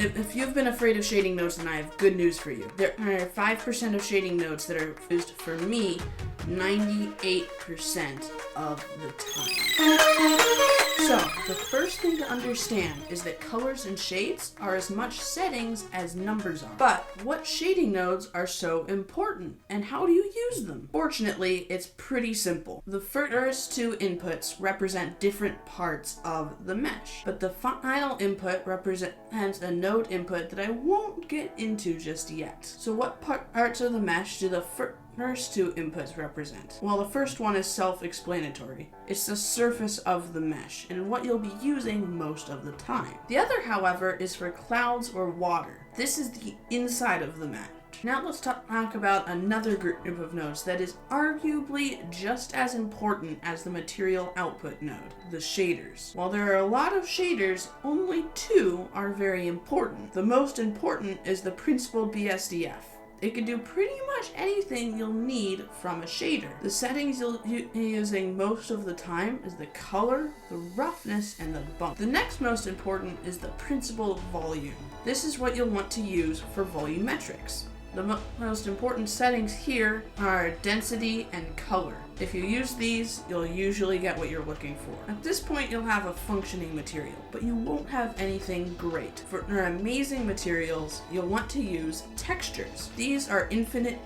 If you've been afraid of shading nodes, then I have good news for you. There are 5% of shading nodes that are used for me 98% of the time. So, the first thing to understand is that colors and shades are as much settings as numbers are. But what shading nodes are so important, and how do you use them? Fortunately, it's pretty simple. The first two inputs represent different parts of the mesh, but the final input represents a node input that I won't get into just yet. So what parts of the mesh do the first two inputs represent? Well, the first one is self-explanatory. It's the surface of the mesh and what you'll be using most of the time. The other, however, is for clouds or water. This is the inside of the mesh. Now let's talk about another group of nodes that is arguably just as important as the material output node, the shaders. While there are a lot of shaders, only two are very important. The most important is the principal BSDF. It can do pretty much anything you'll need from a shader. The settings you'll be using most of the time is the color, the roughness, and the bump. The next most important is the principal volume. This is what you'll want to use for volumetrics. The most important settings here are density and color. If you use these, you'll usually get what you're looking for. At this point, you'll have a functioning material, but you won't have anything great. For amazing materials, you'll want to use textures. These are infinite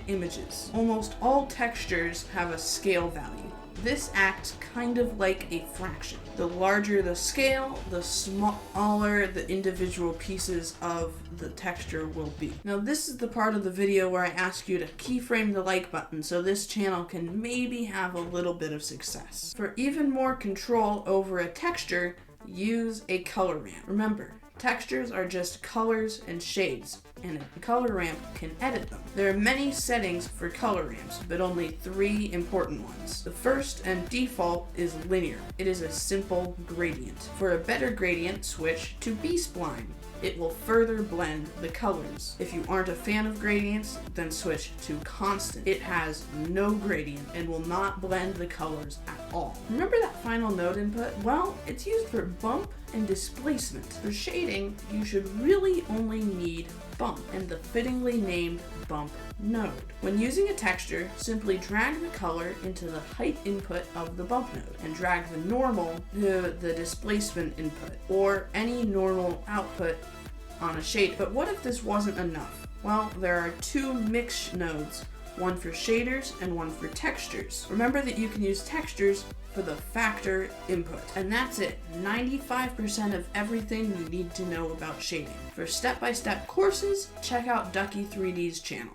images. Almost all textures have a scale value. This acts kind of like a fraction. The larger the scale, the smaller the individual pieces of the texture will be. Now this is the part of the video where I ask you to keyframe the like button so this channel can maybe have a little bit of success. For even more control over a texture, use a color ramp. Remember, textures are just colors and shades, and a color ramp can edit them. There are many settings for color ramps, but only 3 important ones. The first and default is linear. It is a simple gradient. For a better gradient, switch to B-spline. It will further blend the colors. If you aren't a fan of gradients, then switch to constant. It has no gradient and will not blend the colors at all. Remember that final node input? Well, it's used for bump and displacement. For shading, you should really only need bump and the fittingly named bump node. When using a texture, simply drag the color into the height input of the bump node and drag the normal to the displacement input or any normal output on a shade. But what if this wasn't enough? Well, there are 2 mix nodes, one for shaders and one for textures. Remember that you can use textures for the factor input. And that's it. 95% of everything you need to know about shading. For step-by-step courses, check out Ducky3D's channel.